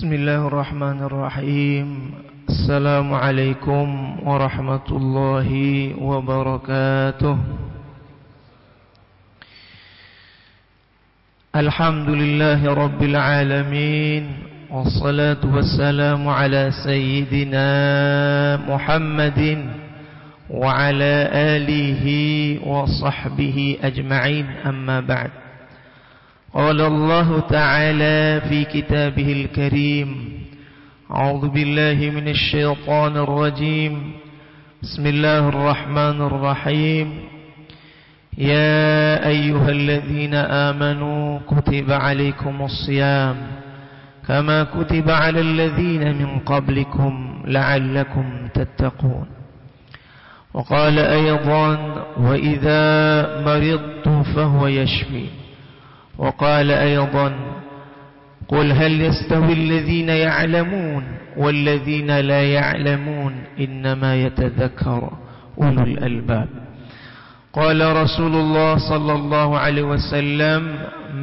Bismillahirrahmanirrahim. Assalamualaikum warahmatullahi wabarakatuh. Alhamdulillahi rabbil alamin. Wassalatu wassalamu ala sayyidina Muhammadin wa ala alihi wa sahbihi ajma'in, amma ba'd. قال الله تعالى في كتابه الكريم: أعوذ بالله من الشيطان الرجيم. بسم الله الرحمن الرحيم. يا أيها الذين آمنوا كتب عليكم الصيام كما كتب على الذين من قبلكم لعلكم تتقون. وقال أيضا: وإذا مرضت فهو يشفي. وقال أيضا: قل هل يستوي الذين يعلمون والذين لا يعلمون إنما يتذكر أولو الألباب. قال رسول الله صلى الله عليه وسلم: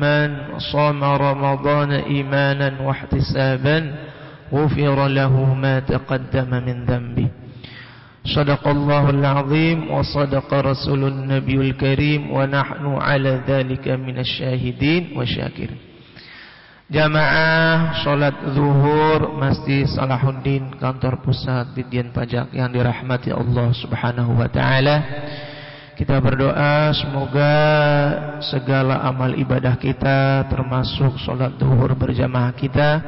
من صام رمضان إيمانا واحتسابا غفر له ما تقدم من ذنبه. صدق الله العظيم وصدق رسول النبي الكريم ونحن على ذلك من الشاهدين والشاكرين. Jamaah sholat zuhur Masjid Salahuddin, kantor pusat Ditjen Pajak yang dirahmati Allah Subhanahu wa taala. Kita berdoa semoga segala amal ibadah kita termasuk sholat zuhur berjamaah kita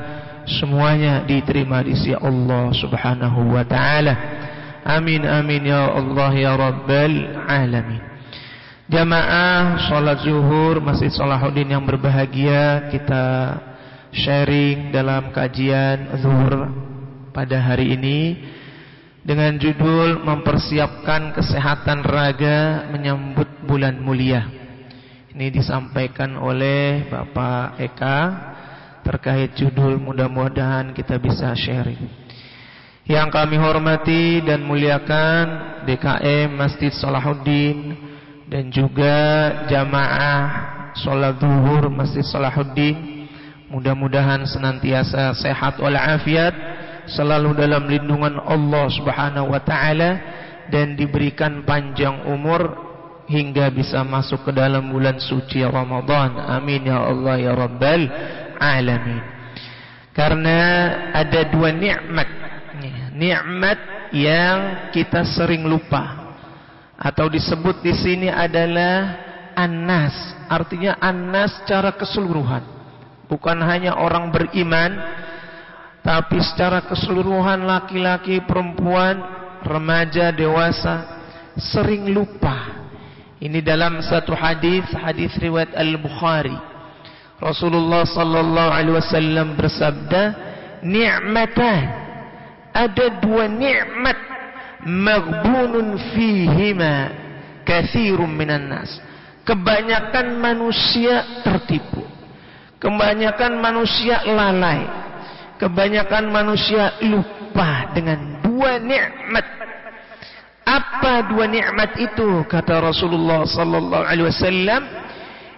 semuanya diterima di sisi Allah Subhanahu wa taala. Amin amin ya Allah ya Rabbal alamin. Jamaah sholat zuhur Masjid Salahuddin yang berbahagia, kita sharing dalam kajian zuhur pada hari ini dengan judul mempersiapkan kesehatan raga menyambut bulan mulia. Ini disampaikan oleh Bapak Eka terkait judul, mudah-mudahan kita bisa sharing. Yang kami hormati dan muliakan DKM Masjid Salahuddin dan juga jamaah sholat zuhur Masjid Salahuddin, mudah-mudahan senantiasa sehat walafiat, selalu dalam lindungan Allah Subhanahu wa taala, dan diberikan panjang umur hingga bisa masuk ke dalam bulan suci Ramadan. Amin ya Allah ya Rabbal alamin. Karena ada dua nikmat yang kita sering lupa, atau disebut di sini adalah an-nas. Artinya an-nas secara keseluruhan, bukan hanya orang beriman, tapi secara keseluruhan laki-laki, perempuan, remaja, dewasa sering lupa. Ini dalam satu hadis riwayat Al-Bukhari. Rasulullah sallallahu alaihi wasallam bersabda, ni'matan, ada dua nikmat maghbunun fihima katsirun minan nas. Kebanyakan manusia tertipu, kebanyakan manusia lalai, kebanyakan manusia lupa dengan dua nikmat. Apa dua nikmat itu? Kata Rasulullah sallallahu alaihi wasallam,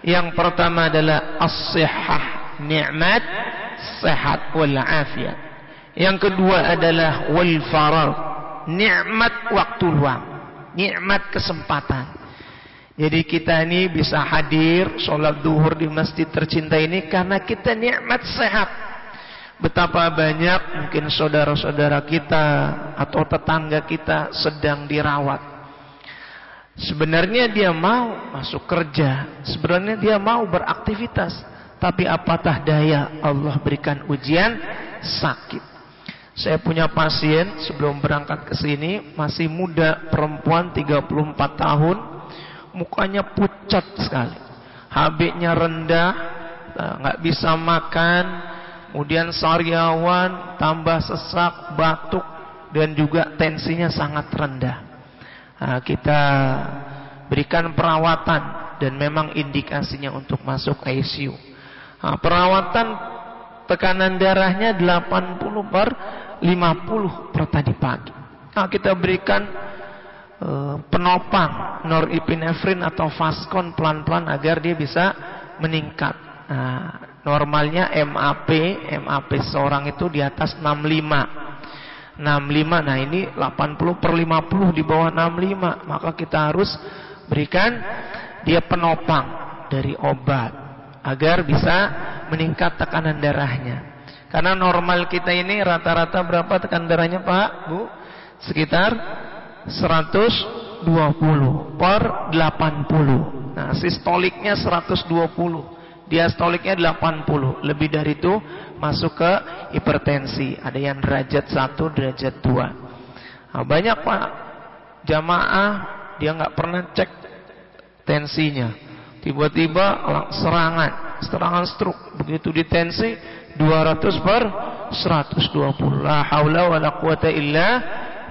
yang pertama adalah as-sihhah, nikmat sehat wal afiat. Yang kedua adalah wal faragh, nikmat waktu luang, nikmat kesempatan. Jadi kita ini bisa hadir sholat zuhur di masjid tercinta ini karena kita nikmat sehat. Betapa banyak mungkin saudara-saudara kita atau tetangga kita sedang dirawat. Sebenarnya dia mau masuk kerja, sebenarnya dia mau beraktivitas, tapi apatah daya, Allah berikan ujian, sakit. Saya punya pasien sebelum berangkat ke sini, masih muda, perempuan 34 tahun, mukanya pucat sekali, HB-nya rendah, nggak bisa makan, kemudian sariawan, tambah sesak, batuk, dan juga tensinya sangat rendah. Nah, kita berikan perawatan dan memang indikasinya untuk masuk ICU. Nah, perawatan tekanan darahnya 80/50 per tadi pagi. Nah, kita berikan penopang norepinefrin atau Fastcon pelan-pelan agar dia bisa meningkat. Nah, normalnya MAP seorang itu di atas 65. Nah ini 80/50 di bawah 65. Maka kita harus berikan dia penopang dari obat agar bisa meningkat tekanan darahnya. Karena normal kita ini rata-rata berapa tekanan darahnya Pak, Bu? Sekitar 120/80. Nah, sistoliknya 120. Diastoliknya 80. Lebih dari itu masuk ke hipertensi. Ada yang derajat 1, derajat 2. Nah, banyak Pak jamaah dia nggak pernah cek tensinya. Tiba-tiba serangan stroke. Begitu ditensi 200/120. La haula wala quwata illa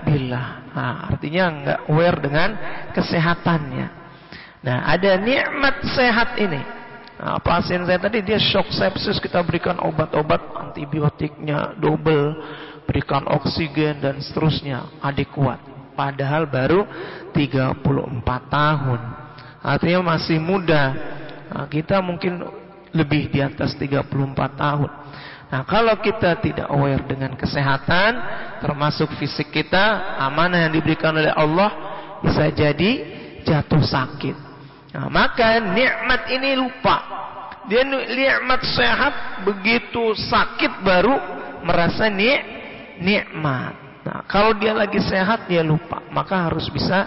billah. Nah, artinya nggak aware dengan kesehatannya. Nah, ada nikmat sehat ini. Nah, pasien saya tadi dia shock sepsis, kita berikan obat-obat antibiotiknya double, berikan oksigen dan seterusnya, adekuat. Padahal baru 34 tahun. Artinya masih muda. Nah, kita mungkin lebih di atas 34 tahun. Nah, kalau kita tidak aware dengan kesehatan, termasuk fisik kita, amanah yang diberikan oleh Allah, bisa jadi jatuh sakit. Nah, maka nikmat ini lupa. Dia nikmat sehat, begitu sakit baru merasa nikmat. Nah, kalau dia lagi sehat dia lupa. Maka harus bisa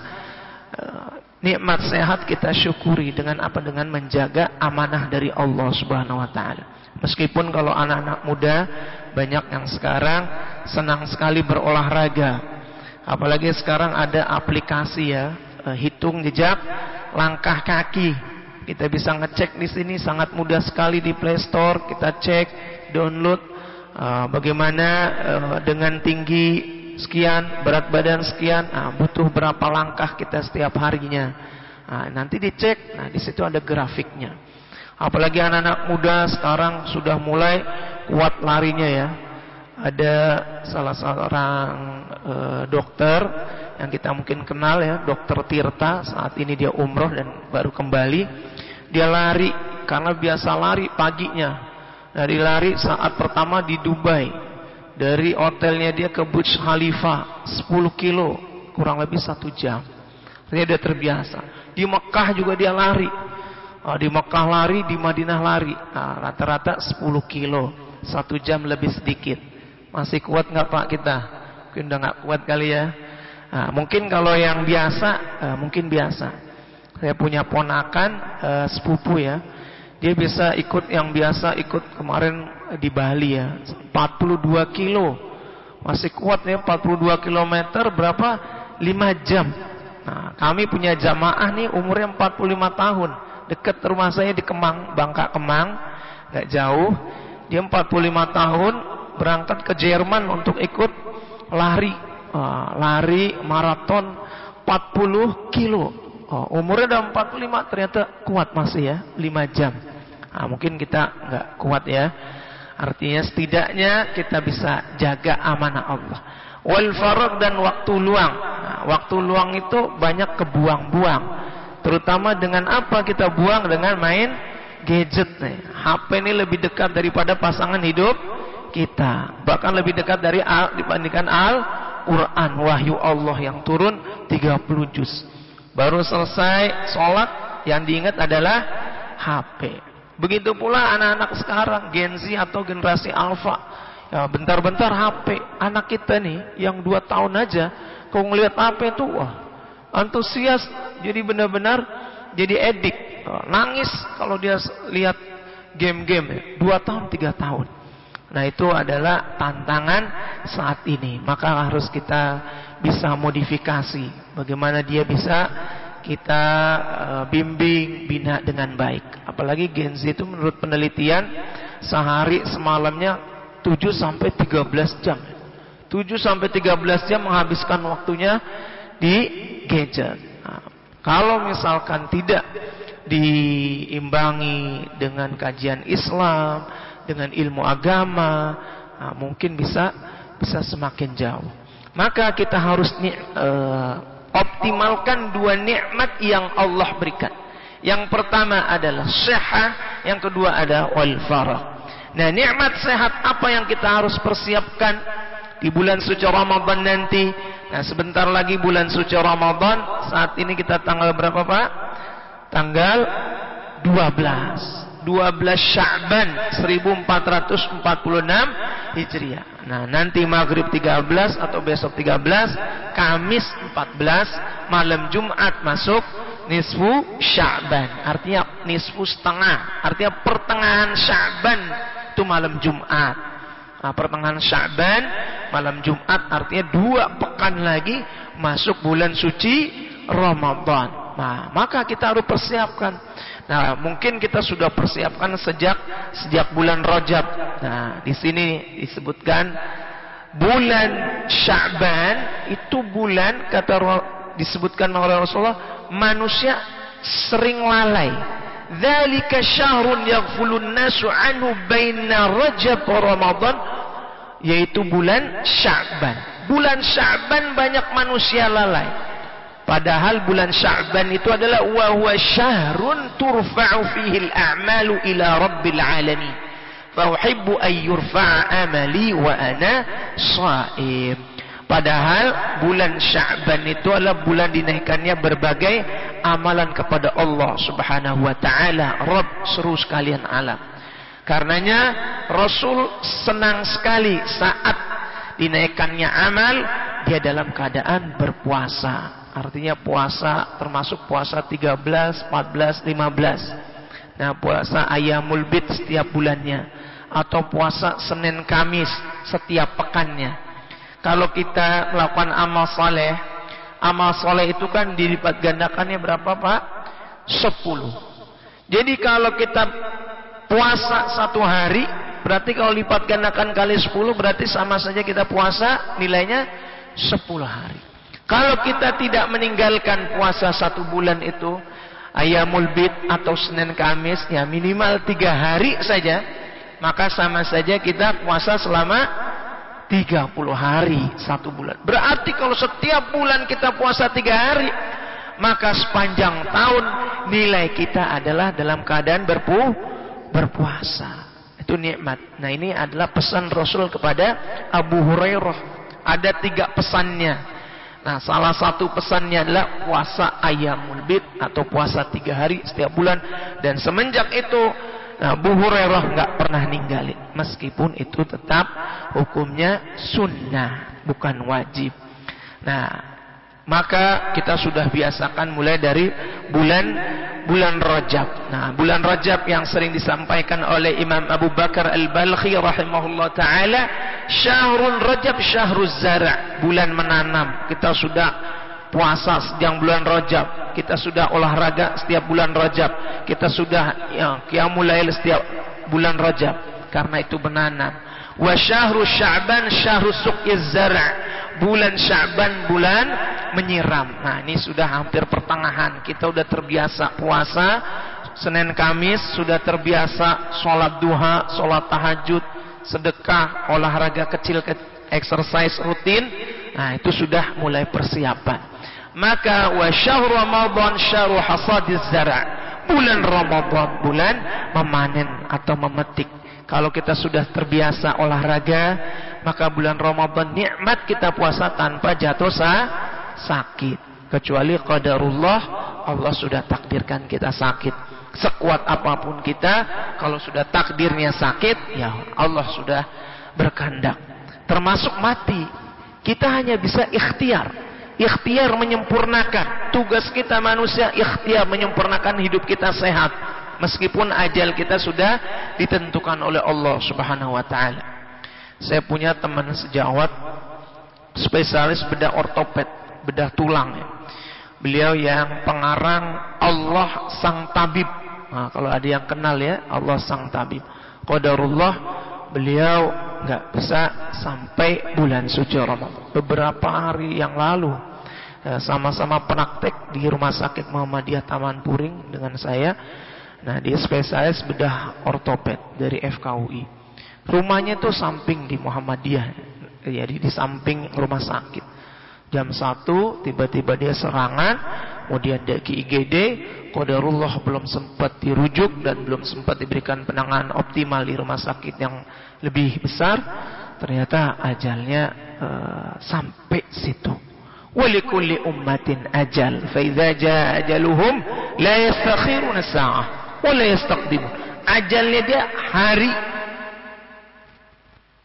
nikmat sehat kita syukuri dengan apa? Dengan menjaga amanah dari Allah Subhanahu wa taala. Meskipun kalau anak-anak muda banyak yang sekarang senang sekali berolahraga. Apalagi sekarang ada aplikasi ya, hitung jejak langkah kaki. Kita bisa ngecek di sini sangat mudah sekali di Play Store. Kita cek, download bagaimana dengan tinggi sekian, berat badan sekian, butuh berapa langkah kita setiap harinya. Nanti dicek, di situ ada grafiknya. Apalagi anak-anak muda sekarang sudah mulai kuat larinya ya. Ada salah seorang dokter yang kita mungkin kenal ya, Dokter Tirta. Saat ini dia umroh dan baru kembali. Dia lari karena biasa lari paginya. Dari lari saat pertama di Dubai, dari hotelnya dia ke Burj Khalifa 10 kilo, kurang lebih 1 jam. Dia terbiasa. Di Mekah juga dia lari. Di Mekah lari, di Madinah lari. Rata-rata 10 kilo, 1 jam lebih sedikit. Masih kuat nggak Pak kita? Mungkin udah nggak kuat kali ya. Mungkin kalau yang biasa, mungkin biasa. Saya punya ponakan sepupu ya. Dia bisa ikut yang biasa, ikut kemarin di Bali ya, 42 kilo. Masih kuat ya, 42 kilometer berapa? 5 jam. Nah, kami punya jamaah nih umurnya 45 tahun. Dekat rumah saya di Kemang, Bangka Kemang, nggak jauh. Dia 45 tahun berangkat ke Jerman untuk ikut lari maraton 40 kilo. Umurnya udah 45, ternyata kuat masih ya, 5 jam. Mungkin kita nggak kuat ya. Artinya setidaknya kita bisa jaga amanah Allah. Wal farag, dan waktu luang. Waktu luang itu banyak kebuang-buang. Terutama dengan apa kita buang? Dengan main gadget nih. HP ini lebih dekat daripada pasangan hidup kita. Bahkan lebih dekat dibandingkan Al-Quran, wahyu Allah yang turun 30 juz. Baru selesai sholat, yang diingat adalah HP. Begitu pula anak-anak sekarang, Gen Z atau generasi Alpha. Ya, bentar-bentar HP. Anak kita nih, yang 2 tahun aja, kalau ngeliat HP itu, wah, antusias. Jadi benar-benar jadi edik. Nangis kalau dia lihat game-game. 2 tahun, 3 tahun. Nah, itu adalah tantangan saat ini. Maka harus kita bisa modifikasi. Bagaimana dia bisa kita bimbing, bina dengan baik. Apalagi Gen Z itu menurut penelitian sehari semalamnya 7-13 jam. 7-13 jam menghabiskan waktunya di gadget. Nah, kalau misalkan tidak diimbangi dengan kajian Islam, dengan ilmu agama, mungkin bisa semakin jauh. Maka kita harus optimalkan 2 nikmat yang Allah berikan. Yang pertama adalah sehat, yang kedua adalah wal farah. Nah, nikmat sehat apa yang kita harus persiapkan di bulan suci Ramadan nanti? Nah, sebentar lagi bulan suci Ramadan. Saat ini kita tanggal berapa, Pak? Tanggal 12 Sya'ban 1446 Hijriah. Nah, nanti maghrib 13 atau besok 13, Kamis 14, malam Jumat masuk nisfu Sya'ban. Artinya nisfu setengah. Artinya pertengahan Sya'ban itu malam Jumat. Nah, pertengahan Sya'ban malam Jumat artinya 2 pekan lagi masuk bulan suci Ramadan. Nah, maka kita harus persiapkan. Nah, mungkin kita sudah persiapkan sejak bulan Rajab. Nah, di sini disebutkan bulan Sya'ban itu bulan disebutkan oleh Rasulullah manusia sering lalai. Dzalika syahrun yaghfulun nasu anhu baina Rajab wa Ramadan, yaitu bulan Sya'ban. Bulan Sya'ban banyak manusia lalai. Padahal bulan Sya'ban itu adalah wa huwa syahrun turfa'u fihi al-a'malu ila rabbil alamin. Fa uhibbu an yurfa'a amali wa ana sha'im. Padahal bulan Sya'ban itu adalah bulan dinaikannya berbagai amalan kepada Allah Subhanahu wa taala, Rabb seluruh sekalian alam. Karenanya Rasul senang sekali saat dinaikannya amal dia dalam keadaan berpuasa. Artinya puasa termasuk puasa 13, 14, 15. Nah, puasa Ayyamul Bid setiap bulannya atau puasa Senin Kamis setiap pekannya. Kalau kita melakukan amal soleh itu kan dilipat gandakannya berapa, Pak? 10. Jadi kalau kita puasa 1 hari, berarti kalau lipat gandakan kali 10 berarti sama saja kita puasa nilainya 10 hari. Kalau kita tidak meninggalkan puasa 1 bulan itu, Ayyamul Bid atau Senin Kamis, ya minimal 3 hari saja, maka sama saja kita puasa selama 30 hari 1 bulan. Berarti kalau setiap bulan kita puasa 3 hari, maka sepanjang tahun nilai kita adalah dalam keadaan berpuasa. Itu nikmat. Nah, ini adalah pesan Rasul kepada Abu Hurairah. Ada 3 pesannya. Nah, salah satu pesannya adalah puasa Ayyamul Bid atau puasa 3 hari setiap bulan. Dan semenjak itu Abu Hurairah nggak pernah ninggalin, meskipun itu tetap hukumnya sunnah, bukan wajib. Nah, maka kita sudah biasakan mulai dari bulan Rajab. Nah, bulan Rajab yang sering disampaikan oleh Imam Abu Bakar Al-Balkhi rahimahullah taala, syahrun Rajab syahruz zara', bulan menanam. Kita sudah puasa sejak bulan Rajab, kita sudah olahraga setiap bulan Rajab, kita sudah qiyamul lail setiap bulan Rajab, karena itu menanam. Wa syahru Sya'ban syahru suqyiz zara', bulan Sya'ban bulan menyiram. Nah, ini sudah hampir pertengahan, kita sudah terbiasa puasa Senin Kamis, sudah terbiasa sholat duha, sholat tahajud, sedekah, olahraga kecil, exercise rutin. Nah, itu sudah mulai persiapan. Maka wa syahr Ramadan syahru hasadiz zara', bulan Ramadan bulan memanen atau memetik. Kalau kita sudah terbiasa olahraga, maka bulan Ramadan nikmat kita puasa tanpa jatuh sakit. Kecuali qadarullah, Allah sudah takdirkan kita sakit. Sekuat apapun kita, kalau sudah takdirnya sakit, ya Allah sudah berkehendak. Termasuk mati, kita hanya bisa ikhtiar menyempurnakan tugas kita manusia, ikhtiar menyempurnakan hidup kita sehat, meskipun ajal kita sudah ditentukan oleh Allah Subhanahu wa taala. Saya punya teman sejawat spesialis bedah ortoped, bedah tulang ya. Beliau yang pengarang Allah Sang Tabib. Nah, kalau ada yang kenal ya, Allah Sang Tabib. Qadarullah, beliau nggak bisa sampai bulan suci Ramadan. Beberapa hari yang lalu sama-sama praktek di Rumah Sakit Muhammadiyah Taman Puring dengan saya. Nah, dia spesialis bedah ortoped dari FKUI. Rumahnya itu samping di Muhammadiyah, jadi di samping rumah sakit. Jam 1 tiba-tiba dia serangan, kemudian dia ke IGD, qadarullah belum sempat dirujuk dan belum sempat diberikan penanganan optimal di rumah sakit yang lebih besar, ternyata ajalnya sampai situ. Walikulli ummatin ajal, fa idza jaa ajaluhum la yastakhiruna sa'ah wa la yastaqdimun. Ajalnya dia hari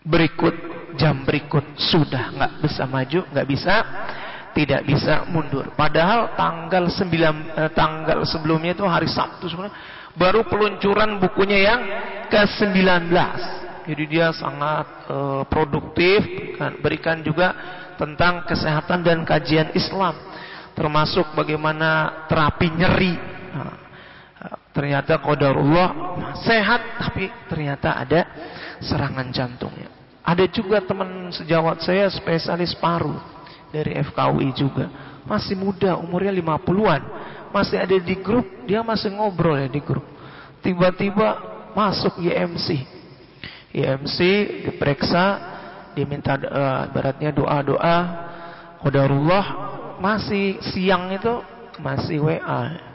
berikut, jam berikut, sudah nggak bisa maju, nggak bisa, tidak bisa mundur. Padahal tanggal sebelumnya itu hari Sabtu sebenarnya baru peluncuran bukunya yang ke-19. Jadi dia sangat produktif, berikan juga tentang kesehatan dan kajian Islam, termasuk bagaimana terapi nyeri. Ternyata qadarullah sehat, tapi ternyata ada serangan jantungnya. Ada juga teman sejawat saya spesialis paru dari FKUI juga, masih muda, umurnya 50-an, masih ada di grup, dia masih ngobrol ya di grup. Tiba-tiba masuk IMC, diperiksa, diminta beratnya doa-doa, qadarullah masih siang itu masih WA.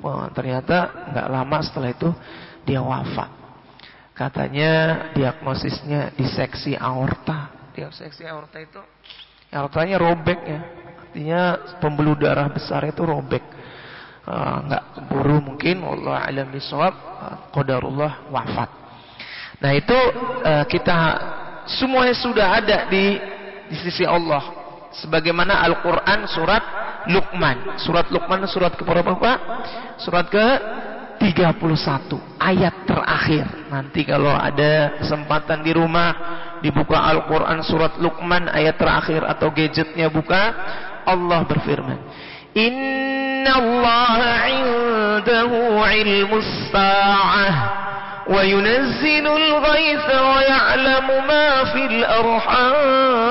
Wah, ternyata nggak lama setelah itu dia wafat. Katanya diagnosisnya diseksi aorta. Diseksi aorta itu aortanya robek ya. Artinya pembuluh darah besar itu robek. Nggak keburu mungkin, wallahu a'lam bishawab, qadarullah wafat. Nah itu kita semuanya sudah ada di sisi Allah. Sebagaimana Al-Quran surat Luqman. Surat Luqman surat ke berapa Pak? Surat ke 31 ayat terakhir. Nanti kalau ada kesempatan di rumah dibuka Al-Quran surat Luqman ayat terakhir atau gadgetnya buka, Allah berfirman, Inna Allah indahu ilmus sa'ah wa yunazzilul ghaitha wa ya'lamu ma fil arham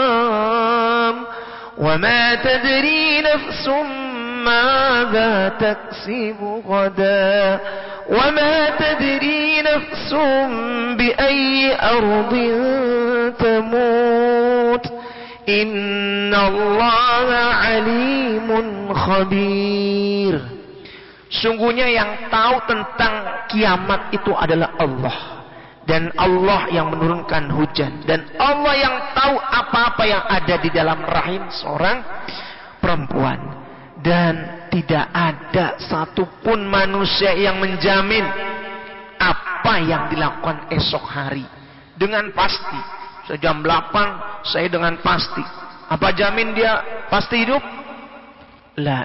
wa ma tadri nafsum ماذا تكسب غدا وما تدري نفس بأي أرض تموت إن الله عليم خبير. Sungguhnya yang tahu tentang kiamat itu adalah Allah, dan Allah yang menurunkan hujan, dan Allah yang tahu apa-apa yang ada di dalam rahim seorang perempuan. Dan tidak ada satupun manusia yang menjamin apa yang dilakukan esok hari dengan pasti. Jam 8 saya dengan pasti. Apa jamin dia pasti hidup? La.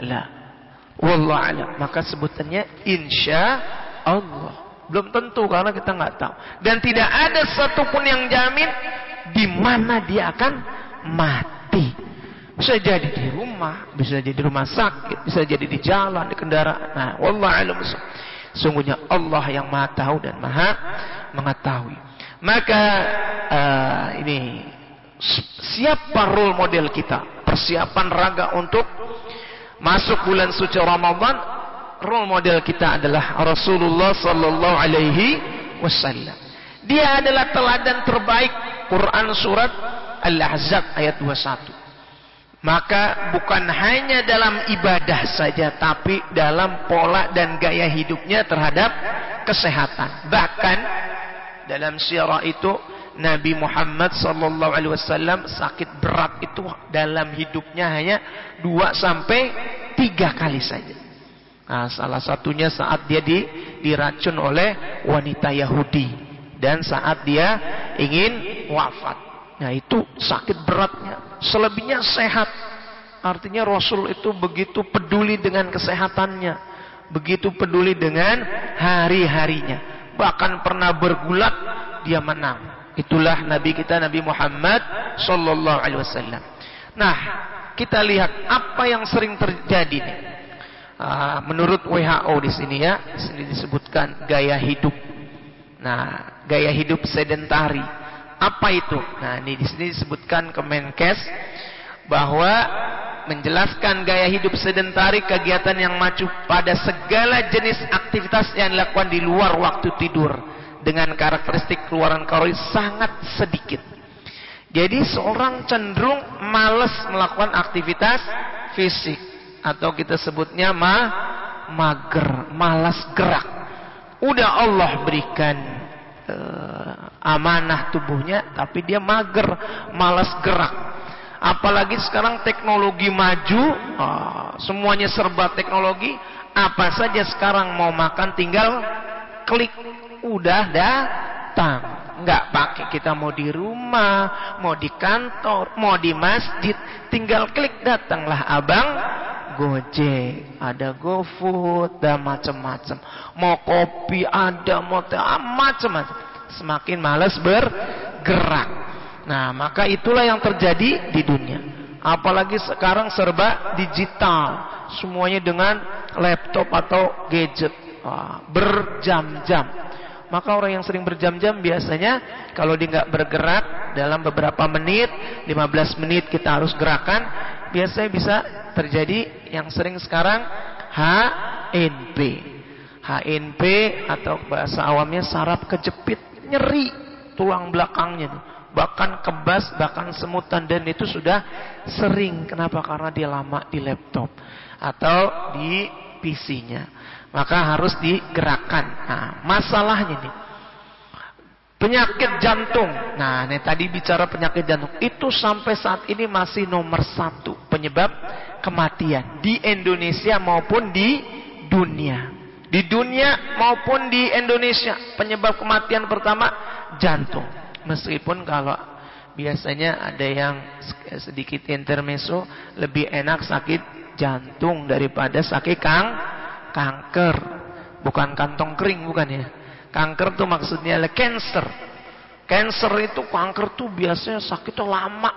Wallahu a'lam. Maka sebutannya insya Allah. Belum tentu karena kita nggak tahu. Dan tidak ada satupun yang jamin di mana dia akan mati. Bisa jadi di rumah, bisa jadi di rumah sakit, bisa jadi di jalan, di kendaraan. Nah, wallahu a'lam. Sungguhnya Allah yang Maha tahu dan Maha mengetahui. Maka ini siapa role model kita? Persiapan raga untuk masuk bulan suci Ramadan. Role model kita adalah Rasulullah sallallahu alaihi wasallam. Dia adalah teladan terbaik. Quran surat Al-Ahzab ayat 21. Maka bukan hanya dalam ibadah saja, tapi dalam pola dan gaya hidupnya terhadap kesehatan. Bahkan dalam sirah itu Nabi Muhammad sallallahu alaihi wasallam sakit berat itu dalam hidupnya hanya 2-3 kali saja. Nah, salah satunya saat dia diracun oleh wanita Yahudi dan saat dia ingin wafat. Nah, itu sakit beratnya. Selebihnya sehat. Artinya Rasul itu begitu peduli dengan kesehatannya, begitu peduli dengan hari-harinya. Bahkan pernah bergulat dia menang. Itulah Nabi kita, Nabi Muhammad sallallahu alaihi wasallam. Nah, kita lihat apa yang sering terjadi nih. Menurut WHO di sini ya, di sini disebutkan gaya hidup. Nah, gaya hidup sedentari. Apa itu? Nah, ini di sini disebutkan Kemenkes bahwa menjelaskan gaya hidup sedentari kegiatan yang mengacu pada segala jenis aktivitas yang dilakukan di luar waktu tidur dengan karakteristik keluaran kalori sangat sedikit. Jadi seorang cenderung malas melakukan aktivitas fisik atau kita sebutnya mager, malas gerak. Udah Allah berikan amanah tubuhnya, tapi dia mager, malas gerak. Apalagi sekarang teknologi maju, semuanya serba teknologi. Apa saja sekarang mau makan tinggal klik, udah datang. Nggak pakai kita mau di rumah, mau di kantor, mau di masjid, tinggal klik datanglah abang Gojek, ada GoFood, dan macam-macam. Mau kopi ada, mau teh, macam-macam. Semakin malas bergerak. Nah, maka itulah yang terjadi di dunia. Apalagi sekarang serba digital, semuanya dengan laptop atau gadget, berjam-jam. Maka orang yang sering berjam-jam biasanya kalau dia nggak bergerak dalam beberapa menit, 15 menit kita harus gerakan, biasanya bisa terjadi yang sering sekarang HNP. HNP atau bahasa awamnya saraf kejepit, nyeri tulang belakangnya, bahkan kebas, bahkan semutan, dan itu sudah sering. Kenapa? Karena dia lama di laptop atau di PC-nya. Maka harus digerakkan. Nah, masalahnya nih, penyakit jantung. Nah, ini tadi bicara penyakit jantung. Itu sampai saat ini masih nomor 1 penyebab kematian di Indonesia maupun di dunia. Di dunia maupun di Indonesia, penyebab kematian pertama jantung. Meskipun kalau biasanya ada yang sedikit intermezzo, lebih enak sakit jantung daripada sakit kanker. Bukan kantong kering, bukan ya. Kanker tuh maksudnya adalah cancer. Cancer itu, kanker tuh biasanya sakitnya lama,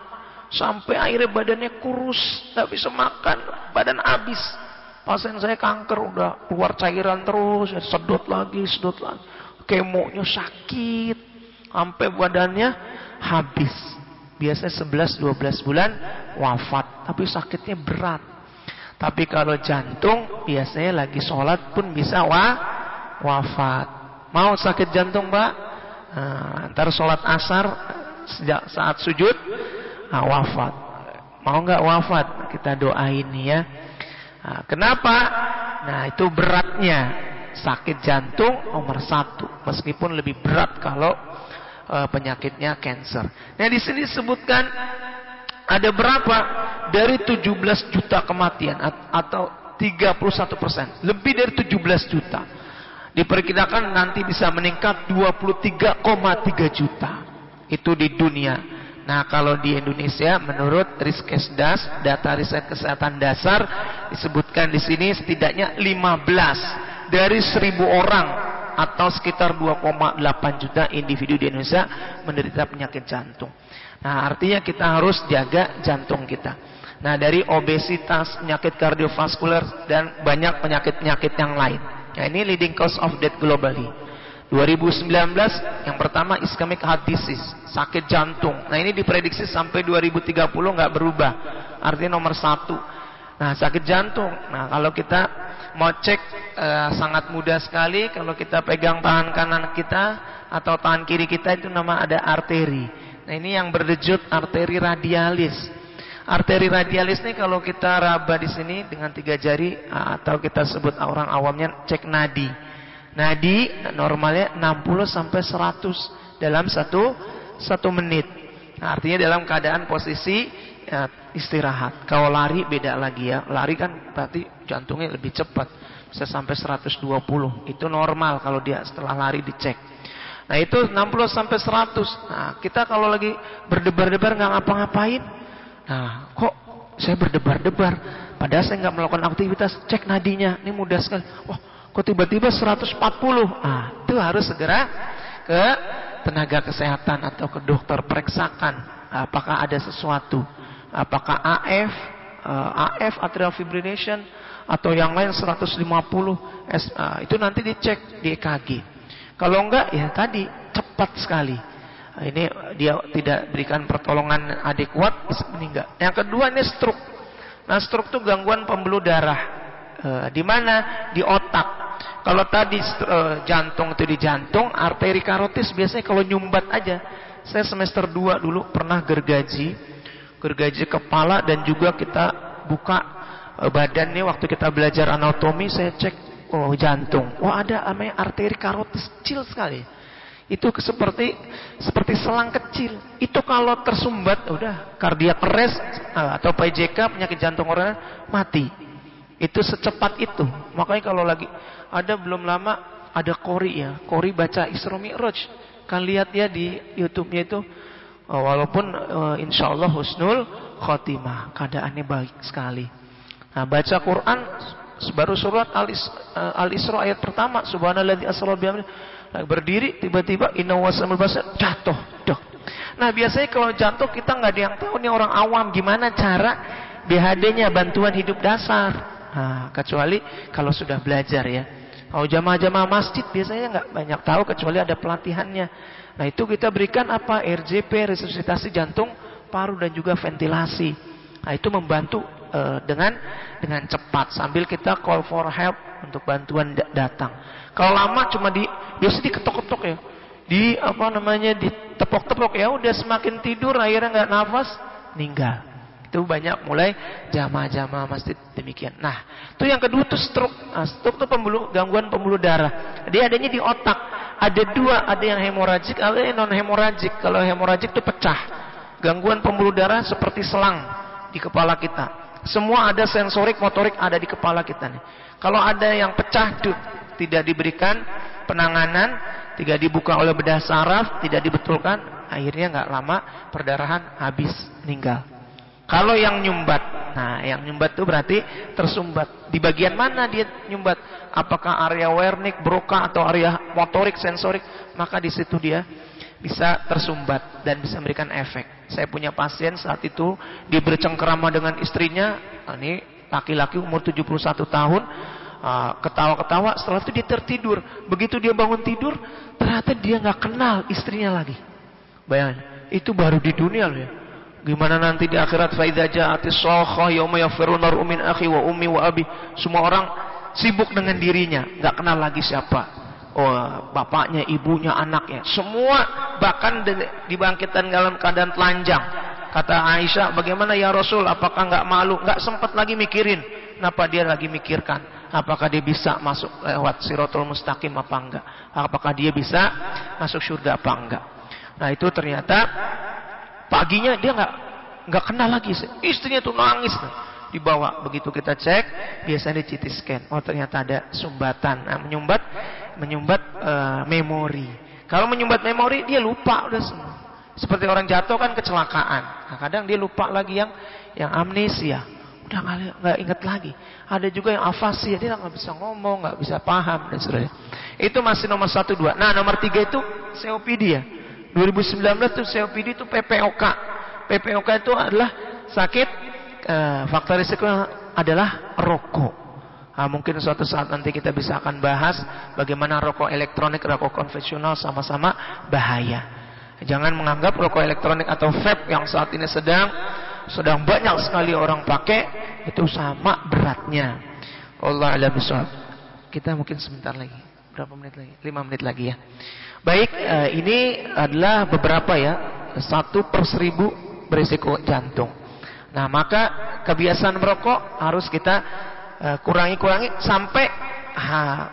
sampai akhirnya badannya kurus, nggak bisa makan, badan habis. Pasien saya kanker udah keluar cairan terus, sedot lagi, kemonya sakit, sampai badannya habis. Biasanya 11-12 bulan wafat, tapi sakitnya berat. Tapi kalau jantung biasanya lagi sholat pun bisa wafat. Mau sakit jantung, Pak? Ntar sholat asar sejak saat sujud wafat. Mau nggak wafat? Kita doain ya. Kenapa? Nah, itu beratnya. Sakit jantung nomor 1, meskipun lebih berat kalau penyakitnya cancer. Nah, di sini disebutkan ada berapa? Dari 17 juta kematian atau 31%. Lebih dari 17 juta. Diperkirakan nanti bisa meningkat 23,3 juta. Itu di dunia. Nah, kalau di Indonesia menurut Riskesdas, data riset kesehatan dasar, disebutkan di sini setidaknya 15 dari 1000 orang atau sekitar 2,8 juta individu di Indonesia menderita penyakit jantung. Nah, artinya kita harus jaga jantung kita. Nah, dari obesitas, penyakit kardiovaskuler, dan banyak penyakit-penyakit yang lain. Nah, ini leading cause of death globally. 2019 yang pertama ischemic heart disease, sakit jantung. Nah, ini diprediksi sampai 2030 nggak berubah. Artinya nomor 1. Nah, sakit jantung. Nah, kalau kita mau cek sangat mudah sekali. Kalau kita pegang tangan kanan kita atau tangan kiri kita, itu nama ada arteri. Nah, ini yang berdejut arteri radialis. Arteri radialis ini kalau kita raba di sini dengan 3 jari, atau kita sebut orang awamnya cek nadi. Nadi normalnya 60 sampai 100 dalam satu menit. Nah, artinya dalam keadaan posisi istirahat. Kalau lari beda lagi ya. Lari kan berarti jantungnya lebih cepat, bisa sampai 120. Itu normal kalau dia setelah lari dicek. Nah, itu 60 sampai 100. Nah, kita kalau lagi berdebar-debar nggak ngapa-ngapain, nah, kok saya berdebar-debar padahal saya nggak melakukan aktivitas, cek nadinya, ini mudah sekali. Wah, kok tiba-tiba 140. Nah, itu harus segera ke tenaga kesehatan atau ke dokter, periksakan apakah ada sesuatu, apakah AF atrial fibrillation atau yang lain 150 itu nanti dicek di EKG. Kalau enggak, ya tadi cepat sekali. Ini dia tidak berikan pertolongan adekuat, bisa meninggal. Yang kedua ini stroke. Nah, stroke itu gangguan pembuluh darah. Di mana? Di otak. Kalau tadi jantung itu di jantung, arteri karotis biasanya kalau nyumbat aja. Saya semester 2 dulu pernah gergaji kepala, dan juga kita buka badan nih, waktu kita belajar anatomi saya cek, oh jantung, oh ada namanya arteri karotis kecil sekali. Itu seperti selang kecil. Itu kalau tersumbat, udah cardiac arrest atau PJK, penyakit jantung orang mati. Itu secepat itu. Makanya kalau lagi ada belum lama ada Qori ya, Qori baca Isra Mi'raj. Kan lihat ya di YouTube-nya itu, walaupun insya Allah husnul khotimah, keadaannya baik sekali. Nah, baca Quran baru surat Al-Isra ayat pertama, subhanalladzi asra bihamdihi. Berdiri tiba-tiba inna wasamul basar jatuh, dok. Nah biasanya kalau jatuh kita nggak ada yang tahu nih, orang awam gimana cara BHD-nya, bantuan hidup dasar. Nah, kecuali kalau sudah belajar ya. Kalau jamaah-jamaah masjid biasanya nggak banyak tahu kecuali ada pelatihannya. Nah itu kita berikan apa, RJP, resusitasi jantung, paru dan juga ventilasi. Nah itu membantu dengan cepat sambil kita call for help untuk bantuan datang. Kalau lama cuma biasa diketok-ketok ya, ditepok-tepok ya, udah semakin tidur akhirnya nggak nafas, meninggal. Itu banyak mulai jamaah-jamaah masjid demikian. Nah itu yang kedua tuh stroke. Nah, stroke itu gangguan pembuluh darah. Dia adanya di otak. Ada dua, ada yang hemoragik, ada yang non hemoragik. Kalau hemoragik itu pecah, gangguan pembuluh darah seperti selang di kepala kita. Semua ada sensorik, motorik ada di kepala kita nih. Kalau ada yang pecah tuh tidak diberikan penanganan, tidak dibuka oleh bedah saraf, tidak dibetulkan, akhirnya nggak lama perdarahan habis, meninggal. Kalau yang nyumbat, nah yang nyumbat itu berarti tersumbat. Di bagian mana dia nyumbat? Apakah area Wernicke, Broca atau area motorik, sensorik? Maka di situ dia bisa tersumbat dan bisa memberikan efek. Saya punya pasien saat itu dia bercengkerama dengan istrinya, ini laki-laki umur 71 tahun, ketawa-ketawa. Setelah itu dia tertidur. Begitu dia bangun tidur, ternyata dia nggak kenal istrinya lagi. Bayangin, itu baru di dunia loh ya. Gimana nanti di akhirat, fa idza ja'atis shakha yauma yafirru mar'u min akhi wa ummi wa abi. Semua orang sibuk dengan dirinya, nggak kenal lagi siapa. Oh, bapaknya, ibunya, anaknya, semua bahkan dibangkitkan dalam keadaan telanjang. Kata Aisyah, bagaimana ya Rasul? Apakah nggak malu? Nggak sempat lagi mikirin. Kenapa dia lagi mikirkan? Apakah dia bisa masuk lewat Siratul Mustaqim apa enggak? Apakah dia bisa masuk surga apa enggak? Nah itu ternyata paginya dia nggak kenal lagi. Istrinya tuh nangis. Dibawa, begitu kita cek, biasanya CT scan. Oh ternyata ada sumbatan. Nah, menyumbat memori. Kalau menyumbat memori dia lupa udah semua. Seperti orang jatuh kan kecelakaan. Nah, kadang dia lupa lagi yang amnesia. Udah nggak ingat lagi. Ada juga yang afasia, dia nggak bisa ngomong, nggak bisa paham dan sebagainya. Itu masih nomor 1, 2. Nah nomor 3 itu COPD ya. 2019 itu COPD itu PPOK. PPOK itu adalah sakit faktor risiko adalah rokok. Nah, mungkin suatu saat nanti kita bisa akan bahas bagaimana rokok elektronik, rokok konvensional sama-sama bahaya. Jangan menganggap rokok elektronik atau vape yang saat ini sedang banyak sekali orang pakai itu sama beratnya. Allah a'lam bishawab. Kita mungkin sebentar lagi. Berapa menit lagi? 5 menit lagi ya. Baik, ini adalah beberapa ya. 1/1000 berisiko jantung. Nah, maka kebiasaan merokok harus kita kurangi sampai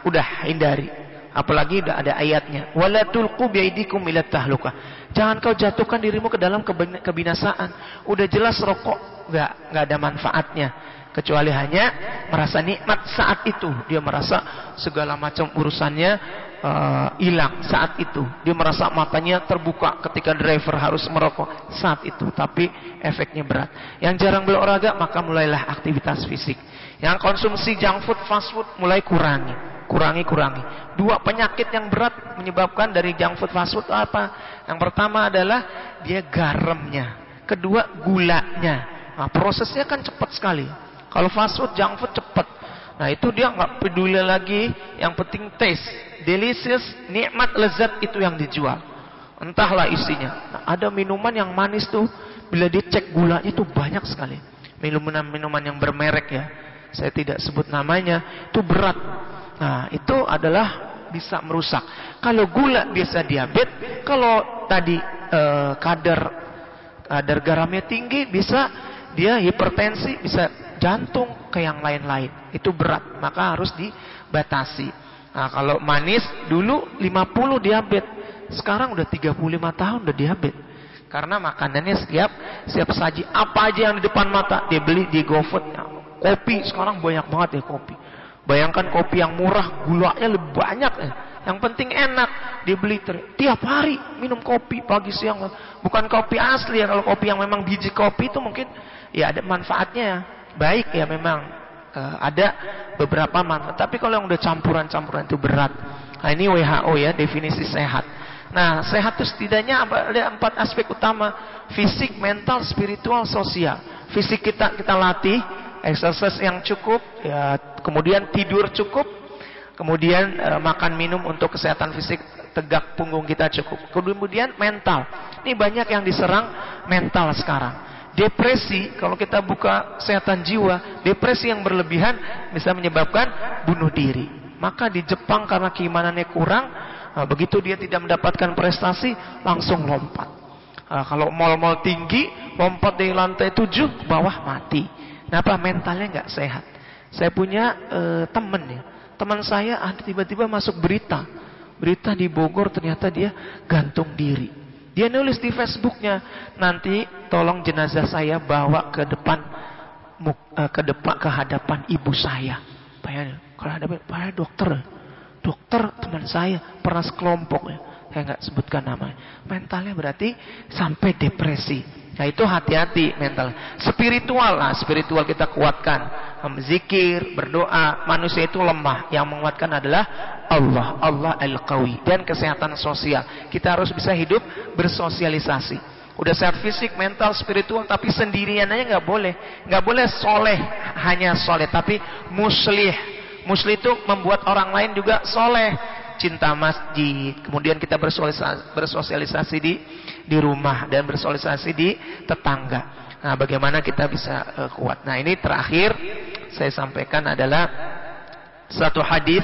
udah hindari. Apalagi udah ada ayatnya, wala tulqu biaidikum ila tahluka. Jangan kau jatuhkan dirimu ke dalam kebinasaan. Udah jelas rokok nggak ada manfaatnya, kecuali hanya merasa nikmat saat itu. Dia merasa segala macam urusannya hilang saat itu. Dia merasa matanya terbuka ketika driver harus merokok saat itu, tapi efeknya berat. Yang jarang berolahraga maka mulailah aktivitas fisik. Yang konsumsi junk food, fast food mulai kurangi. 2 penyakit yang berat menyebabkan dari junk food, fast food apa? Yang pertama adalah dia garamnya, kedua gulanya. Nah, prosesnya kan cepat sekali. Kalau fast food, junk food cepat. Nah itu dia nggak peduli lagi, yang penting taste, delicious, nikmat, lezat, itu yang dijual. Entahlah isinya. Nah, ada minuman yang manis tuh, bila dicek gulanya tuh banyak sekali. Minuman yang bermerek ya, saya tidak sebut namanya, itu berat. Nah itu adalah bisa merusak. Kalau gula biasa diabetes, kalau tadi kadar garamnya tinggi bisa dia hipertensi, bisa jantung, ke yang lain-lain. Itu berat, maka harus dibatasi. Nah, kalau manis dulu 50 diabetes, sekarang udah 35 tahun udah diabetes. Karena makanannya siap saji, apa aja yang di depan mata dia beli di GoFood. Nah, kopi sekarang banyak banget ya kopi. Bayangkan kopi yang murah, gulanya lebih banyak ya. Yang penting enak, dibeli tiap hari minum kopi pagi siang. Bukan kopi asli ya, kalau kopi yang memang biji kopi itu mungkin ya ada manfaatnya ya. Baik ya memang ada beberapa manfaat. Tapi kalau yang udah campuran-campuran itu berat. Nah, ini WHO ya definisi sehat. Nah, sehat itu setidaknya ada 4 aspek utama: fisik, mental, spiritual, sosial. Fisik kita latih, exercise yang cukup, ya, kemudian tidur cukup, kemudian makan minum untuk kesehatan fisik, tegak punggung kita cukup. Kemudian mental. Ini banyak yang diserang mental sekarang. Depresi, kalau kita buka kesehatan jiwa, depresi yang berlebihan bisa menyebabkan bunuh diri. Maka di Jepang karena keimanannya kurang, begitu dia tidak mendapatkan prestasi, langsung lompat. Kalau mal-mal tinggi, lompat dari lantai 7 ke bawah, mati. Kenapa? Mentalnya nggak sehat. Saya punya teman ya. Teman saya tiba-tiba masuk berita di Bogor, ternyata dia gantung diri. Dia nulis di Facebooknya, nanti tolong jenazah saya bawa ke hadapan ibu saya. Bayangin, kalau hadapan dokter teman saya pernah sekelompok ya. Saya nggak sebutkan namanya. Mentalnya berarti sampai depresi. Nah, itu hati-hati mental. Spiritual kita kuatkan. Zikir, berdoa. Manusia itu lemah. Yang menguatkan adalah Allah Al-Qawi. Dan kesehatan sosial. Kita harus bisa hidup bersosialisasi. Udah sehat fisik, mental, spiritual, tapi sendirian aja nggak boleh. Nggak boleh soleh, hanya soleh, tapi muslih. Muslih itu membuat orang lain juga soleh. Cinta masjid, kemudian kita bersosialisasi di rumah dan bersosialisasi di tetangga. Nah, bagaimana kita bisa kuat? Nah, ini terakhir saya sampaikan adalah satu hadis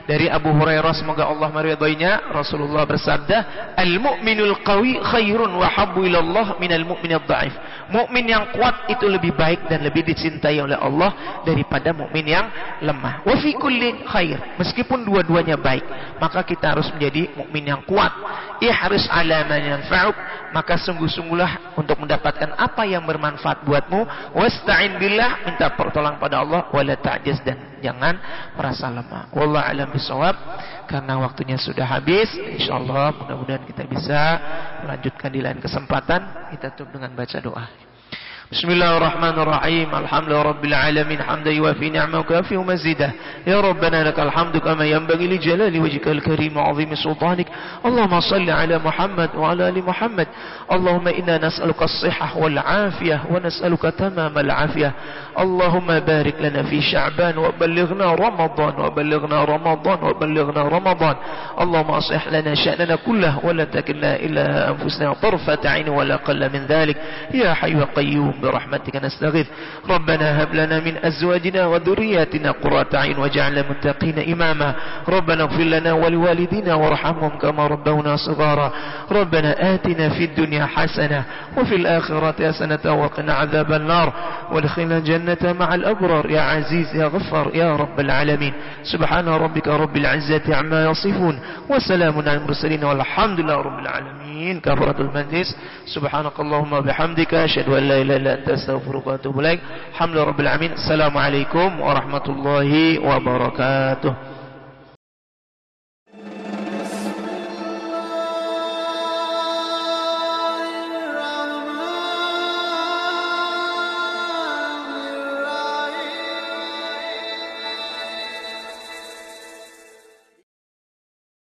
dari Abu Hurairah, semoga Allah meridainya. Rasulullah bersabda, "Al-mu'minul qawi khairun wa habbu ilallah minal mu'minid dha'if." Mukmin yang kuat itu lebih baik dan lebih dicintai oleh Allah daripada mukmin yang lemah. Wa fi kullin khair. Meskipun dua-duanya baik, maka kita harus menjadi mukmin yang kuat. Ihris 'ala ma yanfa'uk, maka sungguh-sungguhlah untuk mendapatkan apa yang bermanfaat buatmu. Wasta'in billah, minta pertolongan pada Allah, wala ta'jiz, dan jangan merasa lemah. Wallahu a'lam bishawab. Karena waktunya sudah habis, insyaallah mudah-mudahan kita bisa melanjutkan di lain kesempatan. Kita tutup dengan baca doa. Bismillahirrahmanirrahim. Alhamdulillahirabbil alamin, hamdan yuwafi ni'mahu kafi wa mazidah. Ya Rabbana lakal hamdu kama yanbaghi li jalali wajhikal karim wa 'azimi sultanik. Allahumma shalli ala Muhammad wa ala ali Muhammad. Allahumma inna nas'aluka as-sihhah wal 'afiyah wa nas'aluka tamamal 'afiyah. Allahumma barik lana fi Sya'ban wa ballighna Ramadan wa ballighna Ramadan wa ballighna Ramadan. Allahumma aslih lana sya'nana kullahu wa la takilna illa anfusana tarfata 'ain wa la qalla min dhalik. Ya hayyu ya qayyum برحمتك نستغيث. ربنا هب لنا من أزواجنا وذرياتنا قرة أعين واجعلنا متقين إماما. ربنا اغفر لنا ولوالدينا وارحمهم كما ربونا صغارا. ربنا آتنا في الدنيا حسنة وفي الآخرة حسنة وقنا عذاب النار وادخلنا الجنة مع الأبرار يا عزيز يا غفار يا رب العالمين. سبحان ربك رب العزة عما يصفون وسلام على المرسلين والحمد لله رب العالمين. كفرة المجلس. سبحانك اللهم وبحمدك أشهد أن لا إله إلا أنت أستغفرك وأتوب إليك. الحمد لله رب العالمين. السلام عليكم ورحمة الله وبركاته.